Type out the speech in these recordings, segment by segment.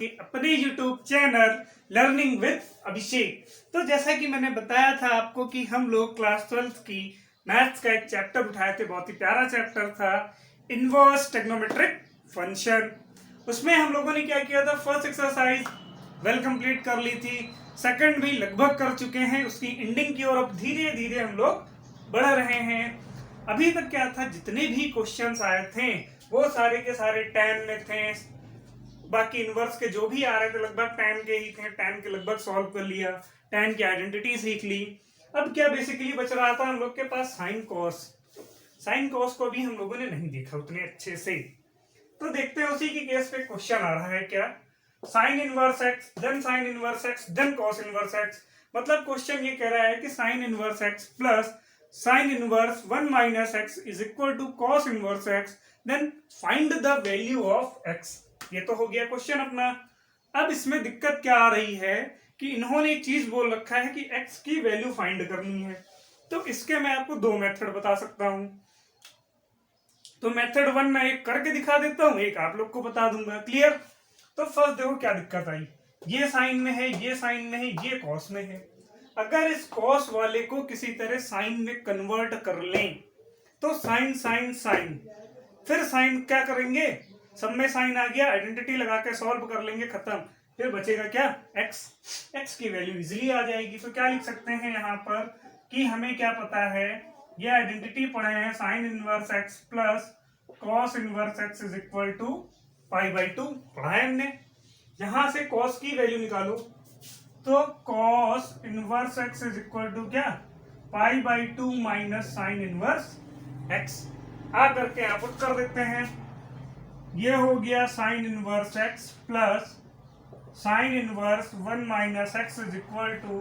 अपने YouTube channel learning with अभिषेक। तो जैसा कि मैंने बताया था आपको कि हम लोग क्लास 12 की मैथ्स का एक चैप्टर उठाए थे, बहुत ही प्यारा चैप्टर था इनवर्स ट्रिग्नोमेट्रिक फंक्शन। उसमें हम लोगों ने क्या किया था, फर्स्ट एक्सरसाइज वेल कंप्लीट कर ली थी, सेकंड भी लगभग कर चुके हैं, उसकी एंडिंग की ओर अब धीरे धीरे हम लोग बढ़ रहे हैं। अभी तक क्या था, जितने भी क्वेश्चंस आए थे वो सारे के सारे tan में थे, बाकी इनवर्स के जो भी आ रहे थे लगभग tan के ही थे, tan के लगभग सॉल्व कर लिया, tan की आइडेंटिटी सीख ली। अब क्या बेसिकली बच रहा था हम लोग के पास, साइन कॉस। साइन कॉस को भी हम लोगों ने नहीं देखा उतने अच्छे से, तो देखते हैं उसी की केस पे क्वेश्चन आ रहा है क्या, sine inverse x then sine inverse x then cos inverse x. मतलब क्वेश्चन ये कह रहा है कि sine inverse x plus sine inverse 1 minus x is equal to cos inverse x, then find the value of x. ये तो हो गया क्वेश्चन अपना। अब इसमें दिक्कत क्या आ रही है कि इन्होंने एक चीज बोल रखा है कि x की वैल्यू फाइंड करनी है। तो इसके मैं आपको दो मेथड बता सकता हूं। तो मेथड 1 मैं एक करके दिखा देता हूं, एक आप लोग को बता दूंगा। क्लियर? तो फर्स्ट देखो क्या दिक्कत आई, ये साइन में है, ये साइन में है, ये कॉस में है। अगर इस कॉस वाले को किसी तरह साइन में कन्वर्ट कर लें तो साइन साइन साइन, फिर साइन क्या करेंगे, सब में साइन आ गया, आइडेंटिटी लगा के सॉल्व कर लेंगे, खत्म। फिर बचेगा क्या, x। x की वैल्यू इजीली आ जाएगी। तो क्या लिख सकते हैं यहाँ पर कि हमें क्या पता है, ये आइडेंटिटी पढ़े हैं, sine inverse x plus cos inverse x is equal to π/2 पढ़ा है हमने। यहां से कॉस की वैल्यू निकालो, तो cos inverse x is equal to क्या, π/2 माइनस साइन इनवर्स x। आ करके आप पुट कर देते हैं, ये हो गया sine inverse x plus sine inverse 1 minus x is equal to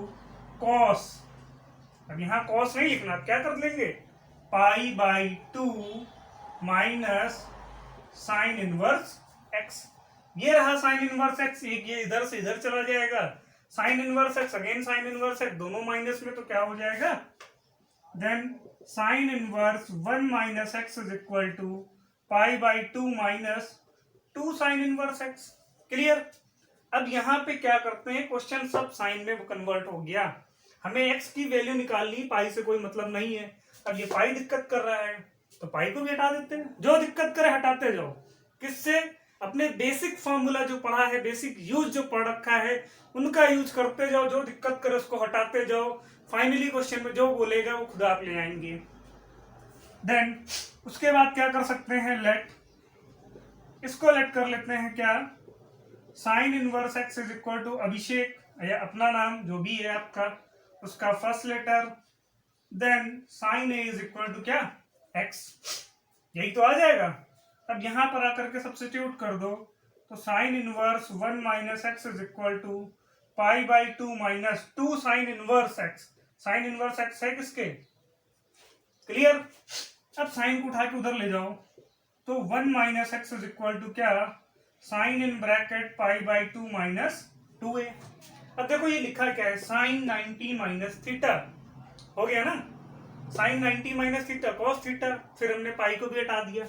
cos. अब यहां कॉस नहीं लिखना, क्या कर लेंगे, π/2 माइनस साइन इनवर्स x। ये रहा साइन इनवर्स x, एक ये इधर से इधर चला जाएगा, sine inverse x again sine inverse x, दोनों माइनस में, तो क्या हो जाएगा, then sine inverse 1 minus x is equal to π/2 minus 2 sine inverse x. Clear? अब यहां पे क्या करते हैं, क्वेश्चन सब साइन में कन्वर्ट हो गया, हमें एक्स की वैल्यू निकालनी, पाई से कोई मतलब नहीं है। अब ये पाई दिक्कत कर रहा है तो पाई को भी हटा देते हैं, जो दिक्कत करे हटाते जाओ। किससे, अपने बेसिक फॉर्मूला जो पढ़ा है, बेसिक यूज जो पढ़ रखा है उनका यूज करते जाओ, जो दिक्कत करे उसको हटाते जाओ। फाइनली क्वेश्चन में जो बोलेगा वो खुद आप ले आएंगे। देन उसके बाद क्या कर सकते हैं, लेट, इसको लेट कर लेते हैं क्या, sine inverse x is equal to Abhishek, या अपना नाम जो भी है आपका उसका first letter, then sine A is equal to क्या, एक्स। यही तो आ जाएगा। अब यहां पर आकर के सब्स्टिट्यूट कर दो, तो sine inverse 1 minus x is equal to π/2 minus 2 sine inverse x. Sine inverse x है किसके, क्लियर? अब साइन को उठा के उधर ले जाओ, तो 1 minus x is equal to क्या, sine in bracket π/2 minus 2a। अब देखो ये लिखा क्या है, साइन 90 माइनस थीटा, हो गया ना, sine 90 minus theta cos theta, फिर हमने पाई को भी हटा दिया।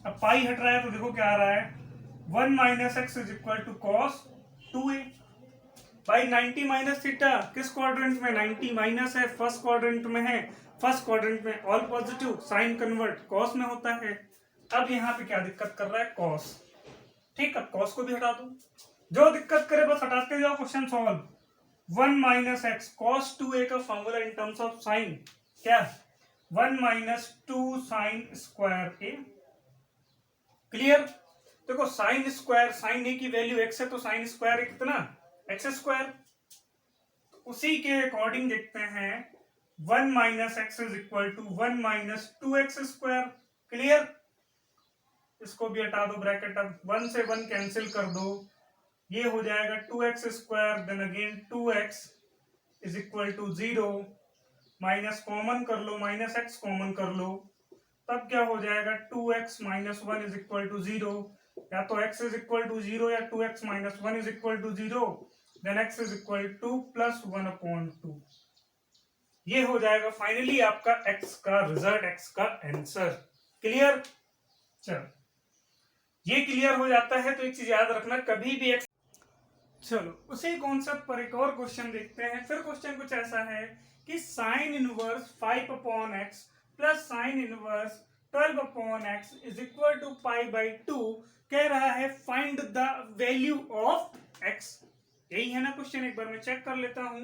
अब पाई हट रहा है तो देखो क्या आ रहा है, 1 minus x is equal to cos 2a। भाई 90 माइनस थीटा किस क्वाड्रेंट में, 90 माइनस है, फर्स्ट क्वाड्रेंट में है, फर्स्ट क्वाड्रेंट में all positive, sine convert cos में होता है। अब यहाँ पे क्या दिक्कत कर रहा है, कॉस। ठीक, अब कॉस को भी हटा दो, जो दिक्कत करे बस हटाते जाओ, question solve. 1 minus x cos 2a का formula in terms of sine क्या, 1 minus 2 sine square a. Clear? देखो साइन स्क्वायर, साइन ए की वैल्यू एक्स है तो साइन स्क्वायर कितना, एक्स स्क्वायर। उसी के अकॉर्डिंग देखते हैं, 1 minus x is equal to 1 minus 2x square. Clear? इसको भी हटा दो ब्रैकेट, अब 1 से 1 कैंसिल कर दो, ये हो जाएगा 2x square, then again 2x is equal to 0, minus common कर लो, माइनस एक्स कॉमन कर लो, तब क्या हो जाएगा, 2x minus 1 is equal to 0, या तो x इज इक्वल टू 0 या 2x minus 1 is equal to 0, then x is equal to plus 1/2। ये हो जाएगा फाइनली आपका x का रिजल्ट, x का आंसर। क्लियर? चलो ये क्लियर हो जाता है तो एक चीज याद रखना, कभी भी x चलो उसी कॉन्सेप्ट पर एक और क्वेश्चन देखते हैं। फिर क्वेश्चन कुछ ऐसा है कि sine inverse 5 upon x plus sine inverse 12 upon x is equal to pi by 2। कह रहा है find the value of x. यही है ना क्वेश्चन, एक बार मैं चेक कर लेता हूं।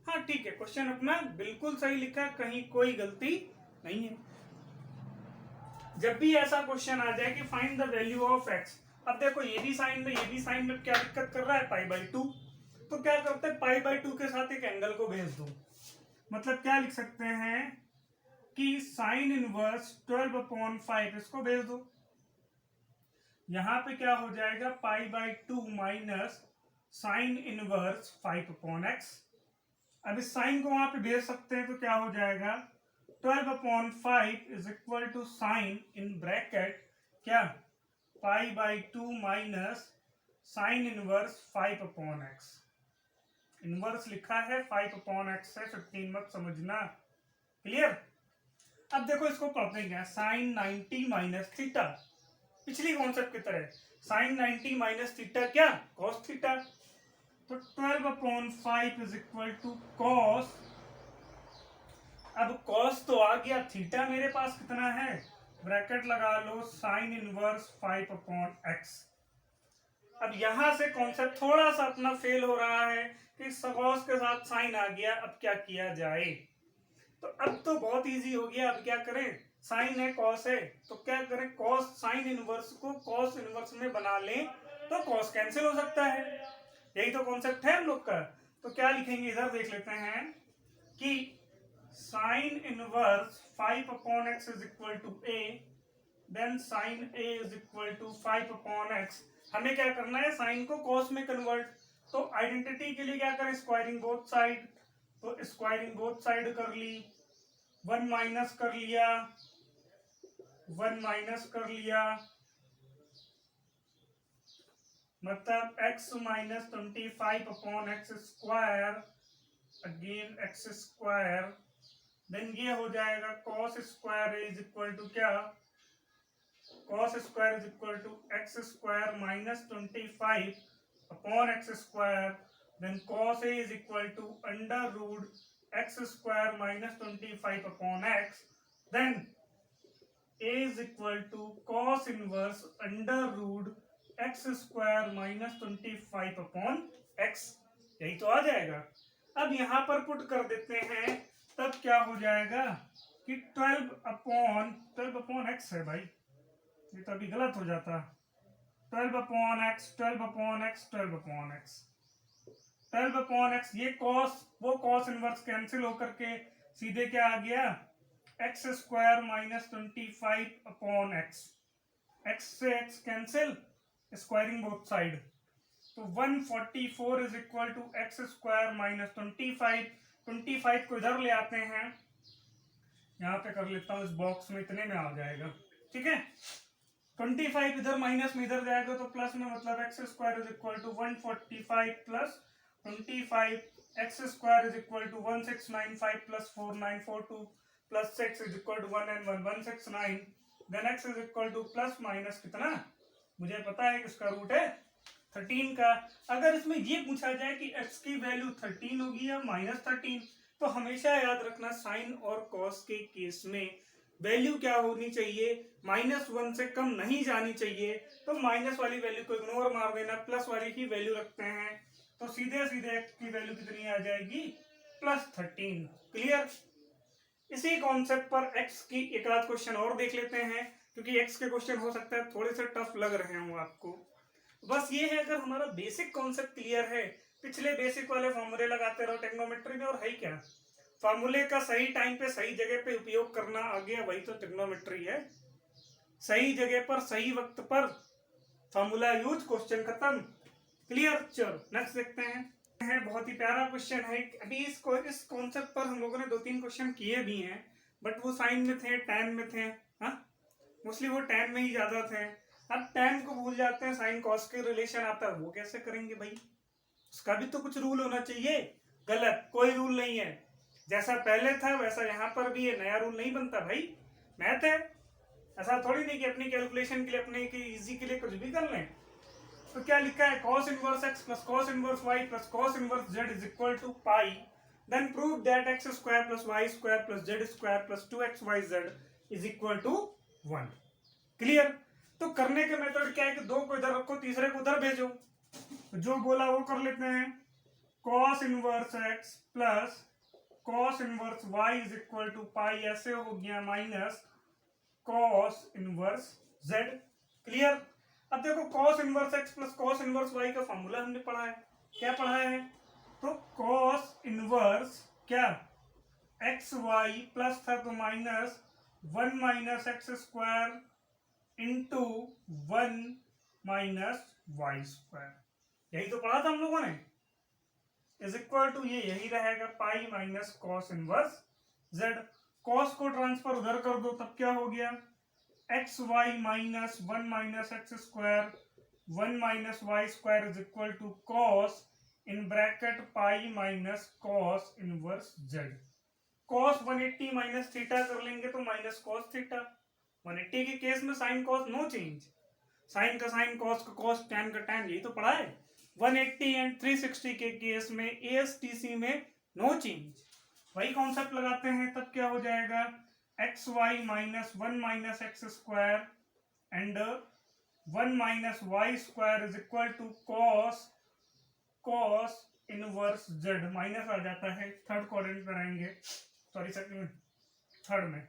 हाँ ठीक है, क्वेश्चन अपना बिल्कुल सही लिखा है, कहीं कोई गलती नहीं है। जब भी ऐसा क्वेश्चन आ जाए कि find the value of x, अब देखो ये भी साइन में, ये भी साइन में, क्या दिक्कत कर रहा है, पाई बाई 2। तो क्या करते हैं, पाई बाई 2 के साथ एक एंगल को भेज दो। मतलब क्या लिख सकते हैं कि साइन इनवर्स 12 अपॉन 5 इसको भेज दो। यहां पे क्या हो जाएगा, पाई by 2 minus sine inverse 5 upon x. अब इस साइन को वहां पे भेज सकते हैं तो क्या हो जाएगा, 12 upon 5 is equal to sine in bracket क्या, pi by 2 minus sine inverse 5 upon x. Inverse लिखा है 5 अपॉन एक्स है, 15 मत समझना। क्लियर। अब देखो इसको पढ़ते हैं, साइन 90 माइनस थीटा, पिछली कॉन्सेप्ट की तरह साइन 90 माइनस थीटा क्या, कॉस थीटा। तो 12 upon 5 is equal to cos. अब कॉस तो आ गया, थीटा मेरे पास कितना है, ब्रैकेट लगा लो, साइन इनवर्स 5 अपॉन एक्स। अब यहां से कॉन्सेप्ट थोड़ा सा अपना फेल हो रहा है कि कॉस के साथ साइन आ गया, अब क्या किया जाए। तो अब तो बहुत इजी हो गया, अब क्या करें, साइन है कॉस है तो क्या करें, कॉस साइन इनवर्स को कॉस इनवर्स में बना लें तो कॉस कैंसिल हो सकता है। यही तो कॉन्सेप्ट है हम लोग का। तो क्या लिखेंगे, इधर देख लेते हैं कि sine inverse 5 upon x is equal to a, then sine A is equal to 5 upon x. हमें क्या करना है, साइन को कॉस में कन्वर्ट। तो आइडेंटिटी के लिए क्या करें, स्क्वायरिंग बोथ साइड। तो स्क्वायरिंग बोथ साइड कर ली, 1 माइनस कर लिया, 1 माइनस कर लिया, मतलब x minus 25 upon x square, again x square. Then ये हो जाएगा cos square is equal to क्या, cos square is equal to x square minus 25 upon x square. Then cos A is equal to under root x square minus 25 upon x. Then a is equal to cos inverse under root x square minus 25 upon x. यही तो आ जाएगा। अब यहां पर put कर देते हैं, तब क्या हो जाएगा कि 12 अपॉन एक्स है भाई, ये तो अभी गलत हो जाता, 12 upon x, 12 upon x, 12 upon x, 12 upon x. ये कॉस, वो कॉस इनवर्स कैंसिल होकर के सीधे क्या आ गया, x square minus 25 upon x. X से x cancel, squaring both side. तो 144 is equal to x square minus 25। 25 को इधर ले आते हैं, यहां पे कर लेता हूं इस बॉक्स में, इतने में आ जाएगा। ठीक है, 25 इधर माइनस में इधर जाएगा तो प्लस में, मतलब x square is equal to 145 plus 25 x square is equal to 1695 plus 4942 plus 6 is equal to 1 and 1 169। Then x is equal to plus minus कितना, मुझे पता है किसका रूट है 13 का। अगर इसमें ये पूछा जाए कि x की वैल्यू 13 होगी या माइनस 13, तो हमेशा याद रखना साइन और कॉस के केस में वैल्यू क्या होनी चाहिए, -1 से कम नहीं जानी चाहिए। तो माइनस वाली वैल्यू को इग्नोर मार देना, प्लस वाली की वैल्यू रखते हैं, तो सीधे सीधे x की वैल्यू कितनी आ जाएगी, +13। क्लियर। इसी कॉन्सेप्ट पर x की एक आध क्वेश्चन और देख लेते हैं, क्योंकि x के क्वेश्चन हो सकता है थोड़े से टफ लग रहे हों आपको। बस ये है, अगर हमारा बेसिक कॉन्सेप्ट क्लियर है, पिछले बेसिक वाले फॉर्मूले लगाते रहो ट्रिग्नोमेट्री में, और है क्या, फॉर्मूले का सही टाइम पे सही जगह पे उपयोग करना आ गया, वही तो ट्रिग्नोमेट्री है। सही जगह पर सही वक्त पर फॉर्मूला यूज, क्वेश्चन खत्म। क्लियर। चलो नेक्स्ट देखते हैं। बहुत ही प्यारा क्वेश्चन है। अभी इस कॉन्सेप्ट पर हम लोगों ने 2-3 क्वेश्चन किए भी हैं, बट वो साइन में थे, टैन में थे। हाँ, मोस्टली वो टैन में ही ज्यादा थे। अब टैन को भूल जाते हैं, साइन कॉस के रिलेशन आता है, वो कैसे करेंगे भाई, उसका भी तो कुछ रूल होना चाहिए। गलत, कोई रूल नहीं है, जैसा पहले था वैसा यहाँ पर भी है, नया रूल नहीं बनता भाई। मैथ है, ऐसा थोड़ी नहीं कि अपनी कैलकुलेशन के लिए, अपने की इजी के लिए कुछ भी कर लें। तो क्या लिखा है, cos inverse x plus cos inverse y plus cos inverse z is equal to pi, then prove that x square plus y square plus z square plus 2xyz is equal to 1। Clear. तो करने के method क्या है कि दो को इधर रखो, तीसरे को उधर भेजो। तो जो बोला वो कर लेते हैं, cos inverse x plus cos inverse y is equal to pi ऐसे हो गया minus cos inverse z। Clear. अब देखो cos inverse x plus cos inverse y का फॉर्मूला हमने पढ़ा है, क्या पढ़ा है, तो cos इनवर्स क्या एक्स वाई प्लस था तो minus 1 minus x square into 1 minus y square, यही तो पढ़ा था हम लोगों ने, इज इक्वल टू ये यही रहेगा pi minus cos inverse z. Cos को ट्रांसफर उधर कर दो तब क्या हो गया, x y minus 1 minus x square 1 minus y square is equal to cos in bracket pi minus cos inverse z. Cos 180 minus theta कर लेंगे तो माइनस कॉस थीटा। 180 के केस में sine cos no change, sine का sine cos का cos tan का tan, यही तो पढ़ा है। 180 एंड 360 के केस में एएसटीसी में नो चेंज, वही कॉन्सेप्ट लगाते हैं तब क्या हो जाएगा, x y minus 1 minus x square and 1 minus y square is equal to cos cos inverse z. Minus आ जाता है, थर्ड क्वाड्रेंट पर आएंगे, सॉरी सेकंड थर्ड में,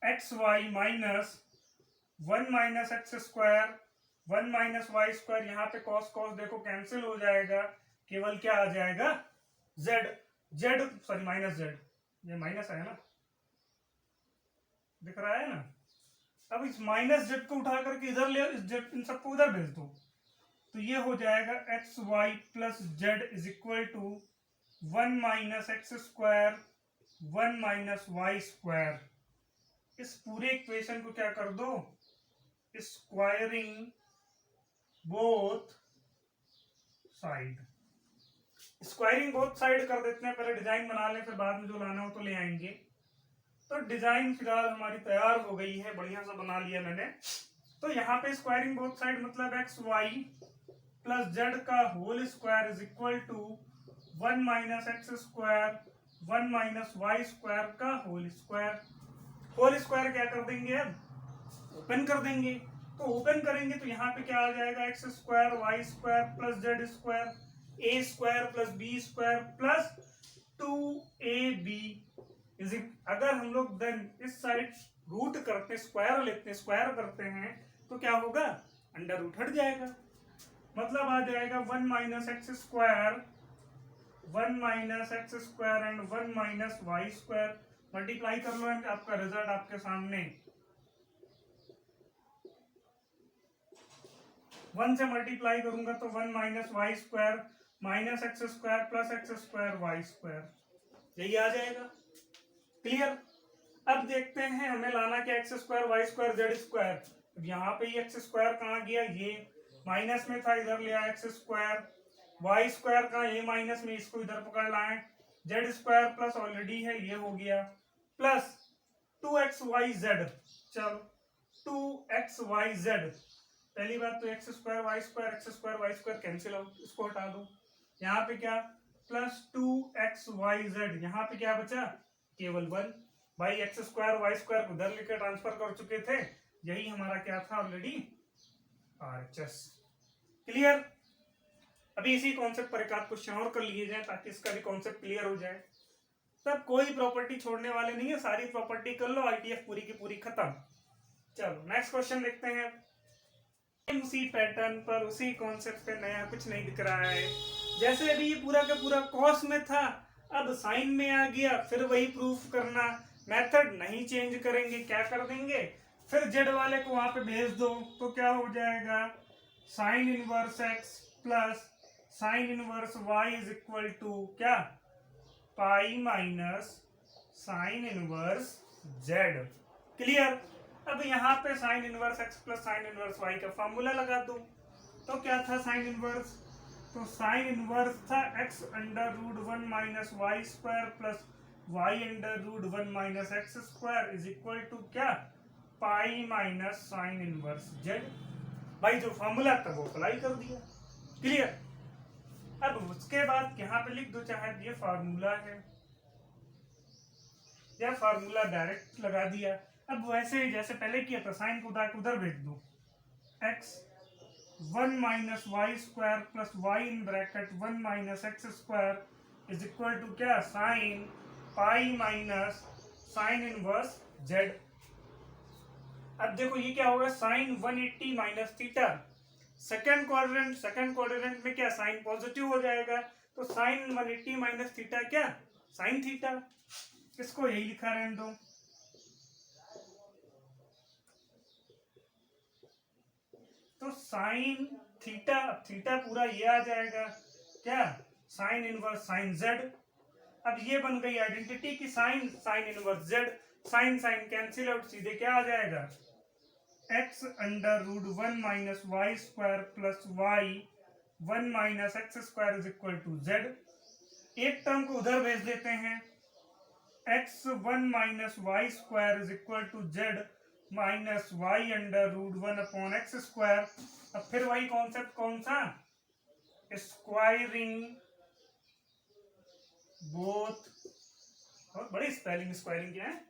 x y minus 1 minus x square 1 minus y square, यहाँ पे cos cos देखो cancel हो जाएगा, केवल क्या आ जाएगा Z, Z sorry minus Z, ये माइनस है ना, दिख रहा है ना। अब इस माइनस जेड को उठा करके इधर ले, इस जेड इन सबको उधर भेज दो, तो ये हो जाएगा x y plus z is equal to 1 minus x square 1 minus y square. इस पूरे इक्वेशन को क्या कर दो, squaring both side, squaring both side कर देते हैं, पहले डिजाइन बना लें फिर बाद में जो लाना हो तो ले आएंगे। तो डिजाइन फिलहाल हमारी तैयार हो गई है, बढ़िया सा बना लिया मैंने। तो यहाँ पे स्क्वायरिंग बोथ साइड मतलब एक्स वाई प्लस जेड का whole square is equal to 1 minus x square 1 minus y square का होल स्क्वायर। होल स्क्वायर क्या कर देंगे, अब ओपन कर देंगे, तो ओपन करेंगे तो यहाँ पे क्या आ जाएगा, x square y square plus z square a square plus b square plus 2ab is, अगर हम लोग देन इस साइड रूट करते स्क्वायर लेते हैं, स्क्वायर करते हैं तो क्या होगा, अंडर रूट हट जाएगा, मतलब आ जाएगा 1 minus x square 1 minus x square and 1 minus y square, multiply कर लो एंड आपका रिजल्ट आपके सामने, 1 से मल्टीप्लाई करूंगा तो 1 minus y square minus x square plus x square y square, यही आ जाएगा। क्लियर। अब देखते हैं हमें लाना क्या, x square y square z square. अब यहाँ पे ही एक्स स्क्वायर कहाँ गया, ये माइनस में था इधर ले आया एक्स स्क्वायर, वाई स्क्वायर कहाँ ये माइनस में, इसको इधर पकड़ लाए, जेड स्क्वायर प्लस ऑलरेडी है ये हो गया प्लस 2xyz, चलो 2xyz, पहली बात तो x square y square cancel out, इसको हटा दो, यहाँ पे क्या प्लस 2xyz, यहाँ पे क्या बचा केवल 1, भाई एक्स स्क्वायर वाई स्क्वायर को उधर लेकर ट्रांसफर कर चुके थे, यही हमारा क्या था ऑलरेडी RHS। क्लियर। अभी इसी कॉन्सेप्ट पर एक आध क्वेश्चन और कर लिए जाए ताकि इसका भी कॉन्सेप्ट क्लियर हो जाए। सब कोई प्रॉपर्टी छोड़ने वाले नहीं है, सारी प्रॉपर्टी कर लो, ITF पूरी की पूरी खत्म। चलो नेक्स्ट क्वेश्चन देखते हैं। उसी पैटर्न पर उसी कॉन्सेप्ट पे नया कुछ नहीं दिख रहा है, जैसे अभी ये पूरा का पूरा कॉस में था अब साइन में आ गया, फिर वही प्रूफ करना, मेथड नहीं चेंज करेंगे, क्या कर देंगे फिर जेड वाले को वहां पे भेज दो तो क्या हो जाएगा, sine inverse x plus sine inverse y is equal to क्या pi minus sine inverse z. Clear. अब यहाँ पे sine inverse x plus sine inverse y का फॉर्मूला लगा दो, तो क्या था साइन इनवर्स, तो साइन इनवर्स था x under root 1 minus y square plus y under root 1 minus x square is equal to क्या pi minus sine inverse z. भाई जो फॉर्मूला था वो अप्लाई कर दिया। क्लियर। अब उसके बाद यहाँ पे लिख दो चाहे ये फार्मूला है, या फार्मूला डायरेक्ट लगा दिया। अब वैसे ही जैसे पहले किया था, साइन को उधर भेज दो। x 1 minus y square plus y in bracket 1 minus x square is equal to क्या, sine pi minus sine inverse z। अब देखो ये क्या होगा, sine 180 minus theta. Second quadrant में क्या साइन पॉजिटिव हो जाएगा, तो साइन 180 माइनस थीटा क्या, साइन थीटा। इसको यही लिखा रहने दो। तो साइन थीटा, थीटा पूरा ये आ जाएगा क्या, साइन इनवर्स साइन जेड। अब ये बन गई आइडेंटिटी की sine sine inverse z. Sine sine cancel out, सीधे क्या आ जाएगा, x under root 1 minus y square plus y 1 minus x square is equal to z. एक टर्म को उधर भेज देते हैं, x 1 minus y square is equal to z minus y under root 1 upon x square. अब फिर वही concept कौन सा, स्क्वायरिंग बोथ। बहुत बड़ी स्पेलिंग स्क्वायरिंग क्या है।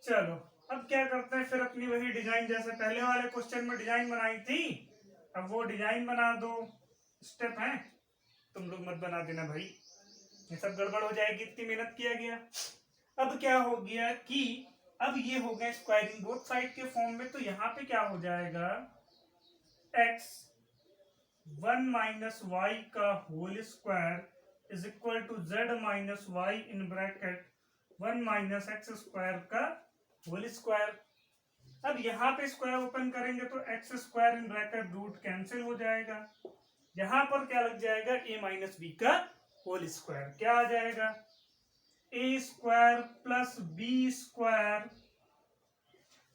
चलो अब क्या करते हैं, फिर अपनी वही डिजाइन जैसे पहले वाले क्वेश्चन में डिजाइन बनाई थी, अब वो डिजाइन बना दो। स्टेप है, तुम लोग मत बना देना भाई, ये सब गड़बड़ हो जाएगी, इतनी मेहनत किया गया। अब क्या हो गया कि अब ये हो गया स्क्वायरिंग बोथ साइड के फॉर्म में, तो यहाँ पे क्या हो जाएगा, x 1 माइनस वाई का whole square is equal to z minus y in bracket 1 minus x square का होल स्क्वायर। अब यहाँ पे स्क्वायर ओपन करेंगे तो x square in bracket root cancel हो जाएगा। यहाँ पर क्या लग जाएगा, a माइनस बी का होल स्क्वायर। क्या आ जाएगा, a square plus b square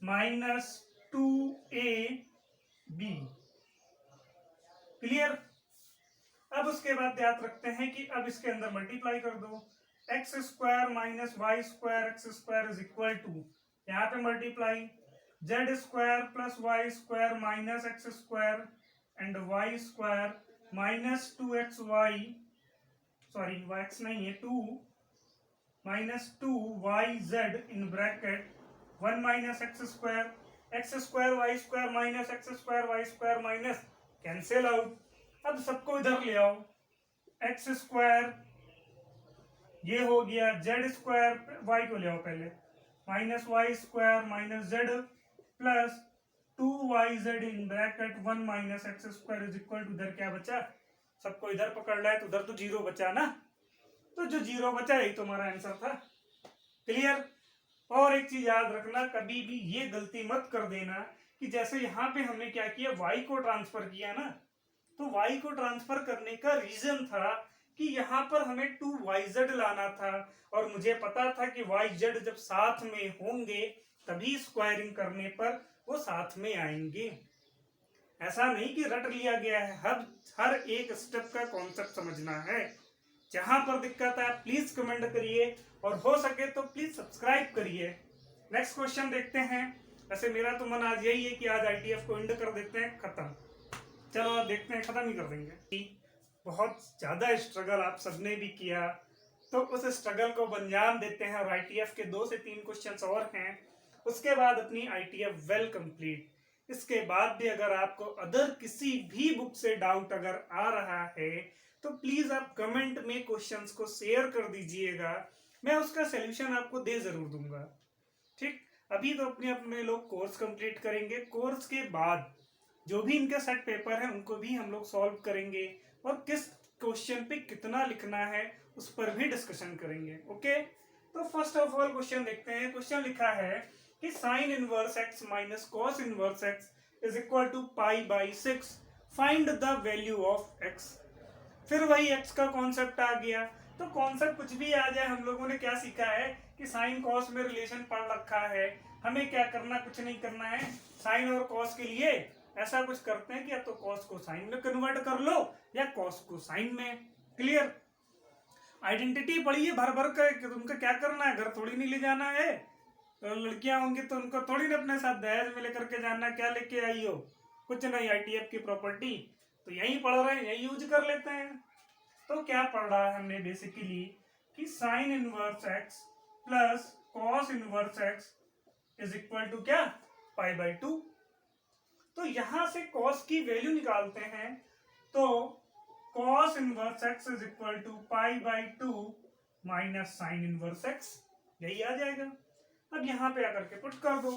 minus 2ab। Clear. अब उसके बाद याद रखते हैं कि अब इसके अंदर मल्टीप्लाई कर दो, x square minus y square x square is equal to, यहाँ पे multiply z square plus y square minus x square and y square minus 2x y, sorry x नहीं है 2 minus 2yz in bracket 1 minus x square y square minus x square y square minus cancel out. अब सबको इधर ले आओ, x square ये हो गया, जेड स्क्वायर वाई को ले आओ पहले, minus y square minus z plus 2yz in bracket 1 minus x square is equal to, इधर क्या बचा, सबको इधर पकड़ रहा है तो उधर तो जीरो बचा ना, तो जो जीरो बचा यही तुम्हारा आंसर था। क्लियर। और एक चीज याद रखना, कभी भी ये गलती मत कर देना कि जैसे यहाँ पे हमने क्या किया, y को ट्रांसफर किया ना, तो y को ट्रांसफर करने का रीजन था कि यहाँ पर हमें 2yz लाना था, और मुझे पता था कि yz जब साथ में होंगे तभी स्क्वायरिंग करने पर वो साथ में आएंगे। ऐसा नहीं कि रट लिया गया है, हर एक स्टेप का कॉन्सेप्ट समझना है। जहां पर दिक्कत है प्लीज कमेंट करिए, और हो सके तो प्लीज सब्सक्राइब करिए। नेक्स्ट क्वेश्चन देखते हैं। वैसे मेरा तो मन आज यही है कि आज आईटीएफ को एंड कर देते हैं, खत्म। चलो देखते हैं, खत्म ही कर देंगे। बहुत ज्यादा स्ट्रगल आप सबने भी किया, तो उस स्ट्रगल को अंजाम देते हैं, और आईटीएफ के 2 से 3 क्वेश्चंस और हैं, उसके बाद अपनी आईटीएफ वेल कंप्लीट। इसके बाद भी अगर आपको अदर किसी भी बुक से डाउट अगर आ रहा है तो प्लीज आप कमेंट में क्वेश्चंस को शेयर कर दीजिएगा, मैं उसका सलूशन आपको दे जरूर दूंगा। ठीक, अभी तो अपने लोग कोर्स कंप्लीट करेंगे, कोर्स के बाद जो भी इनके सेट पेपर है उनको भी हम लोग सॉल्व करेंगे, और किस क्वेश्चन पे कितना लिखना है उस पर भी डिस्कशन करेंगे। ओके, तो फर्स्ट ऑफ ऑल क्वेश्चन देखते हैं। क्वेश्चन लिखा है कि sine inverse x minus cos inverse x is equal to pi by 6, find the value of x. फिर वही एक्स का कॉन्सेप्ट आ गया। तो कॉन्सेप्ट कुछ भी आ जाए, हम लोगों ने क्या सीखा है कि साइन कॉस में रिलेशन पढ़ रखा है, हमें क्या करना, कुछ नहीं करना है। साइन और कॉस के लिए ऐसा कुछ करते हैं कि या तो कॉस को साइन में कन्वर्ट कर लो या कॉस को साइन में। क्लियर। आइडेंटिटी पढ़िए भर भर कर, तुमको क्या करना है, घर थोड़ी नहीं ले जाना है। तो लड़कियां होंगी तो उनको थोड़ी ना अपने साथ दहेज में लेकर के जाना, क्या लेके आई हो, कुछ नहीं, ITF की प्रॉपर्टी तो यही पढ़ रहे हैं, यही यूज कर लेते हैं। तो क्या पढ़ रहा है हमने बेसिकली कि sine inverse x plus cos inverse x is equal to क्या, पाई बाई 2। तो यहां से कॉस की वैल्यू निकालते हैं तो cos inverse x is equal to pi by 2 minus sine inverse x, यही आ जाएगा। अब यहां पे आकर के पुट कर दो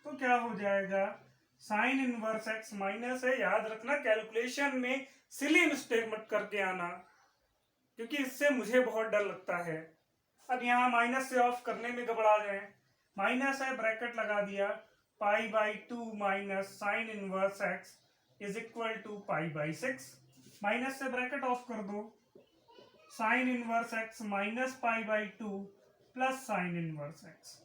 तो क्या हो जाएगा, साइन इनवर्स एक्स माइनस है, याद रखना कैलकुलेशन में सिली मिस्टेक मत करके आना, क्योंकि इससे मुझे बहुत डर लगता है। अब यहाँ माइनस से ऑफ करने में घबरा जाए, माइनस है ब्रैकेट लगा दिया, pi by 2 minus sine inverse x is equal to pi by 6, minus से ब्रैकेट ऑफ कर दो, sine inverse x minus pi by 2 plus sine inverse x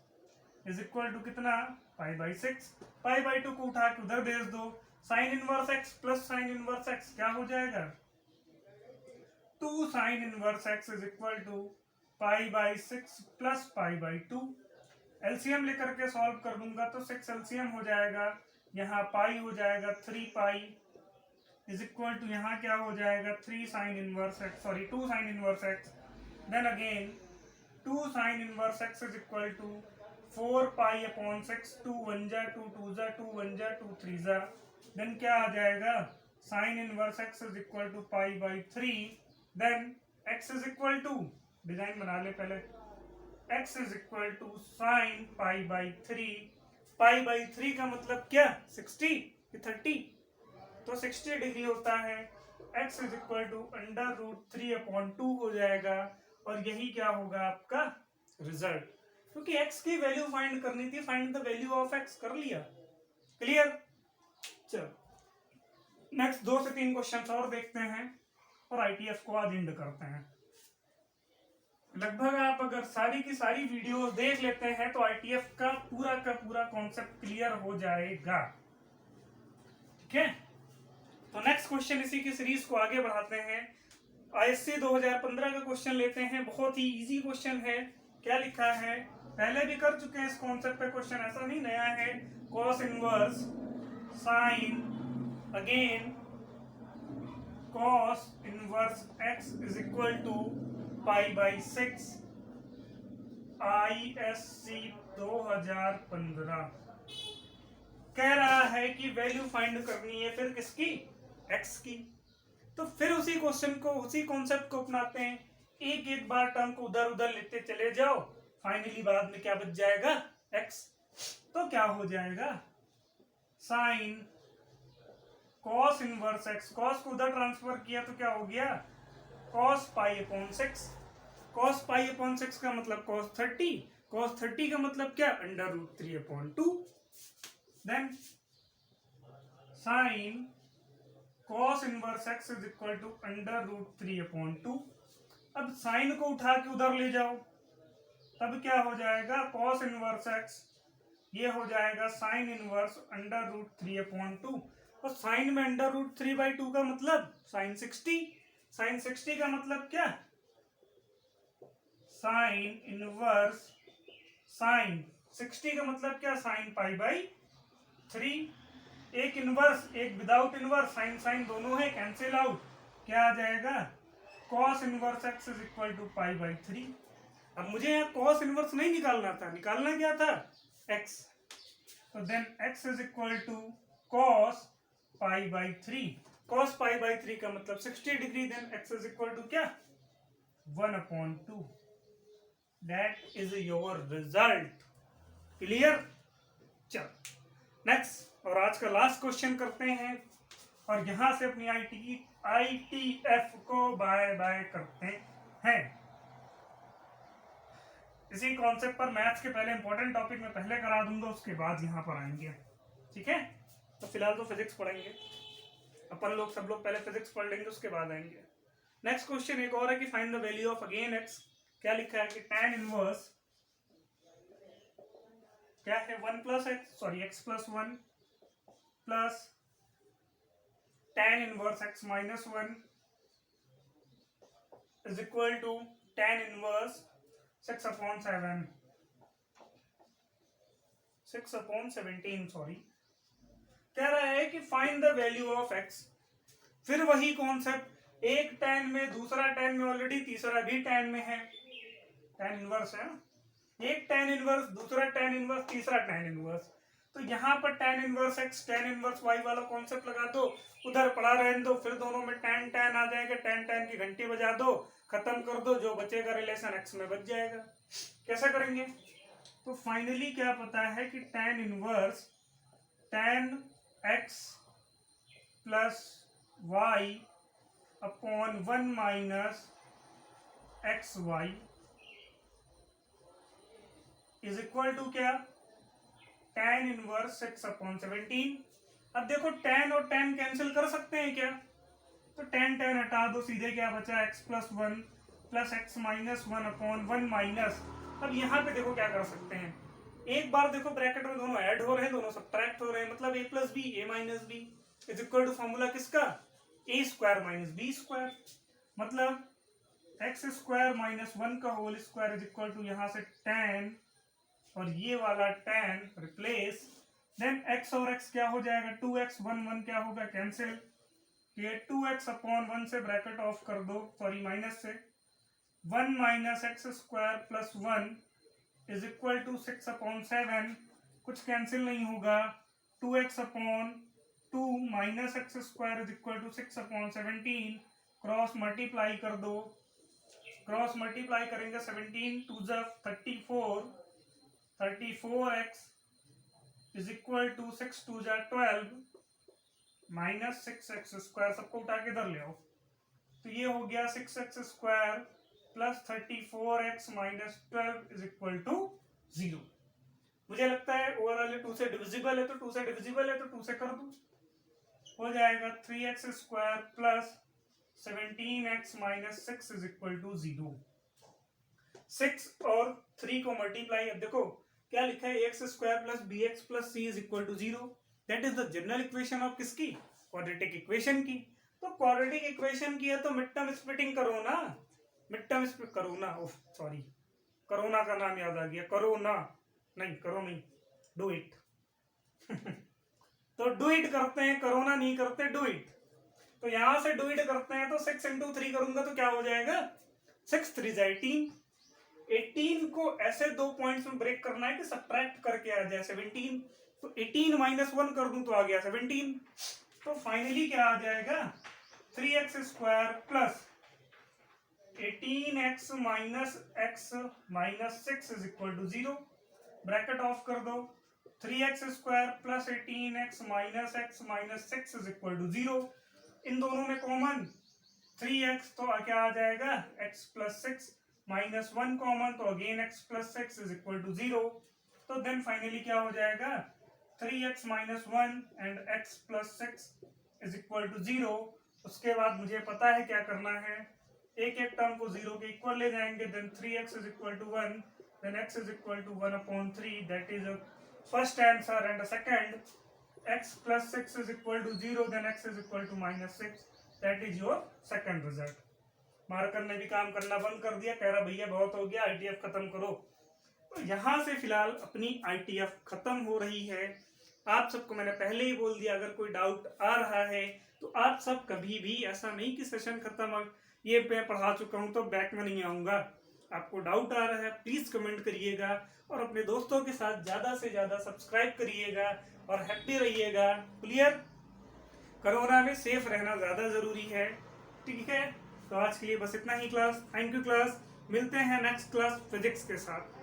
is equal to कितना, पाई बाई 6। पाई बाई 2 को उठा के उधर भेज दो, sine inverse x plus sine inverse x क्या हो जाएगा, 2 sine inverse x is equal to pi by 6 plus pi by 2। LCM लेकर के सॉल्व कर दूंगा तो 6 एलसीएम हो जाएगा, यहाँ पाई हो जाएगा 3 पाई इज इक्वल टू यहाँ क्या हो जाएगा 3 sine inverse x, sorry 2 sine inverse x, then again 2 sine inverse x is equal to 4 pi upon 6, 2 1 जा 2 2 जा 2 1 जा 2 3 जा, देन क्या आ जाएगा sine inverse x is equal to pi by 3, then x is equal to, design बना ले पहले, x is equal to sine pi by 3, pi by 3 का मतलब क्या 60 कि 30, तो 60 डिग्री होता है, x is equal to under root 3 upon 2 हो जाएगा, और यही क्या होगा आपका रिजल्ट, क्योंकि x की वैल्यू फाइंड करनी थी, find the value of x कर लिया, क्लियर। चलो नेक्स्ट 2 से 3 क्वेश्चन और देखते हैं और ITF को आज एंड करते हैं। लगभग आप अगर सारी की सारी वीडियोस देख लेते हैं तो ITF का पूरा कॉन्सेप्ट क्लियर हो जाएगा, ठीक है। तो नेक्स्ट क्वेश्चन इसी की सीरीज को आगे बढ़ाते हैं, ISC 2015 का क्वेश्चन लेते हैं, बहुत ही इजी क्वेश्चन है। क्या लिखा है, पहले भी कर चुके हैं इस कॉन्सेप्ट पे क्वेश्चन, ऐसा नहीं नया है, cos inverse sine again cos inverse x is equal to pi by 6, ISC 2015 कह रहा है कि वैल्यू फाइंड करनी है, फिर किसकी, x की। तो फिर उसी क्वेश्चन को, उसी कॉन्सेप्ट को अपनाते हैं, एक एक बार टर्म को उधर उधर लेते चले जाओ, फाइनली बाद में क्या बच जाएगा x, तो क्या हो जाएगा sign cos inverse x, cos को उधर ट्रांसफर किया तो क्या हो गया cos pi upon 6, cos pi upon 6 का मतलब कॉस 30, कॉस 30 का मतलब क्या under root 3 upon 2, then sine cos inverse x is equal to under root 3 upon 2। अब साइन को उठा के उधर ले जाओ, तब क्या हो जाएगा कॉस इनवर्स एक्स, ये हो जाएगा sine inverse under root 3 upon 2, और साइन में अंडर रूट 3 बाई 2 का मतलब साइन 60, साइन 60 का मतलब क्या साइन इनवर्स साइन 60 का मतलब क्या साइन पाई बाई 3, एक इनवर्स एक विदाउट इनवर्स, साइन साइन दोनों है कैंसिल आउट, क्या आ जाएगा cos inverse x is equal to pi by 3। अब मुझे यहाँ कॉस इनवर्स नहीं निकालना था, निकालना क्या था x, तो then x is equal to cos pi by 3, cos pi by 3 का मतलब 60 degree, then x is equal to क्या 1/2, that is your result, clear. चलो नेक्स्ट, और आज का लास्ट क्वेश्चन करते हैं, और यहां से अपनी ITF को बाय बाय करते हैं। इसी कॉन्सेप्ट पर मैथ्स के पहले इंपॉर्टेंट टॉपिक में पहले करा दूंगा, उसके बाद यहां पर आएंगे, ठीक है। तो फिलहाल तो फिजिक्स पढ़ेंगे अपन लोग, सब लोग पहले फिजिक्स पढ़ लेंगे उसके बाद आएंगे। नेक्स्ट क्वेश्चन एक और है कि find the value of again x. क्या लिखा है कि tan इनवर्स क्या है 1 plus x, sorry x plus 1 plus tan inverse x minus 1 is equal to tan inverse 6/17 sorry कह रहा है कि find the value of x. फिर वही कॉन्सेप्ट, एक tan में, दूसरा tan में ऑलरेडी, तीसरा भी tan में है, tan इनवर्स है, एक tan इनवर्स, दूसरा tan इनवर्स, तीसरा tan इनवर्स। तो यहाँ पर tan inverse x tan inverse y वाला कॉन्सेप्ट लगा दो, उधर पड़ा रहने दो, फिर दोनों में tan tan आ जाएगा, tan tan की घंटी बजा दो, खत्म कर दो, जो बचेगा रिलेशन x में बच जाएगा। कैसा करेंगे? तो फाइनली क्या पता है कि tan inverse tan x plus y upon 1 minus x y is equal to क्या? tan inverse 6/17। अब देखो tan और tan कैंसिल कर सकते हैं क्या? तो tan tan हटा दो, सीधे क्या बचा? x plus 1 plus x minus 1 upon 1 minus. अब यहाँ पे देखो क्या कर सकते हैं, एक बार देखो ब्रैकेट में दोनों ऐड हो रहे हैं, दोनों सब्ट्रैक्ट हो रहे हैं, मतलब a plus b a minus b is equal to formula किसका? a square minus b square, मतलब एक्स स्क्वायर माइनस 1 का whole square is equal to यहाँ से tan और ये वाला tan रिप्लेस, देन x और x क्या हो जाएगा? 2x 1 1 क्या होगा? कैंसिल, ये 2x अपॉन 1 से ब्रैकेट ऑफ कर दो, सॉरी माइनस से, 1 minus x square plus 1 is equal to 6/7, कुछ कैंसिल नहीं होगा, 2x upon 2 minus x square is equal to 6/17, cross multiply कर दो, क्रॉस मल्टीप्लाई करेंगे 17 2 जा 34, 34x इज इक्वल टू 6 2 जा 12 माइनस 6x स्क्वायर, सबको उठा के इधर ले आओ, तो ये हो गया 6x square plus 34x minus 12 is equal to 0। मुझे लगता है ओवरऑल 2 से डिविजिबल है, तो 2 से डिविजिबल है तो 2 से कर दो, हो जाएगा 3x square plus 17x minus 6 is equal to 0। 6 और 3 को मल्टीप्लाई, अब देखो क्या लिखा है, x square plus b x plus c is equal to 0। That is the general equation of किसकी? क्वाड्रेटिक इक्वेशन की। तो क्वाड्रेटिक इक्वेशन की है तो मिड टर्म स्प्लिटिंग करो ना, मिड टर्म स्प्लिट करो ना, ओह सॉरी, करोना का नाम याद आ गया, करो ना, नहीं करो नहीं, डू इट तो डू इट करते हैं, करोना नहीं करते, डू इट। तो यहां से डू इट करते हैं तो 6 इंटू 3 करूंगा तो क्या हो जाएगा? 6 3 18। 18 को ऐसे दो पॉइंट्स में ब्रेक करना है कि सब्ट्रैक्ट करके आ जाए 17, तो 18 माइनस 1 कर दूं तो आ गया 17। तो फाइनली क्या आ जाएगा? 3x square plus 18x minus x minus 6 is equal to 0, bracket off कर दो, 3x square plus 18x minus x minus 6 is equal to 0। इन दोनों में कॉमन 3x, तो क्या आ जाएगा? x प्लस 6 माइनस 1 कॉमन, तो again x plus 6 is equal to 0। तो देन फाइनली क्या हो जाएगा? 3x minus 1 and x plus 6 is equal to 0। उसके बाद मुझे पता है क्या करना है, एक एक टर्म को 0 के इक्वल ले जाएंगे, then 3x is equal to 1, then x is equal to 1/3, that is first answer, and second x plus 6 is equal to 0, then x is equal to minus 6, that is your second result. Marker ने भी काम करना बंद कर दिया, कह रहा भैया बहुत हो गया, ITF खत्म करो। तो यहाँ से फिलहाल अपनी ITF खत्म हो रही है। आप सबको मैंने पहले ही बोल दिया, अगर कोई डाउट आ रहा है तो आप सब कभी भी, ऐसा नहीं कि सेशन खत्म, ये मैं पढ़ा चुका हूँ तो बैक में नहीं आऊँगा। आपको डाउट आ रहा है प्लीज कमेंट करिएगा और अपने दोस्तों के साथ ज़्यादा से ज़्यादा सब्सक्राइब करिएगा और हैप्पी रहिएगा। क्लियर? कोरोना में सेफ रहना ज़्यादा ज़रूरी है, ठीक है? तो आज के लिए बस इतना ही क्लास। थैंक यू क्लास, मिलते हैं नेक्स्ट क्लास फिजिक्स के साथ।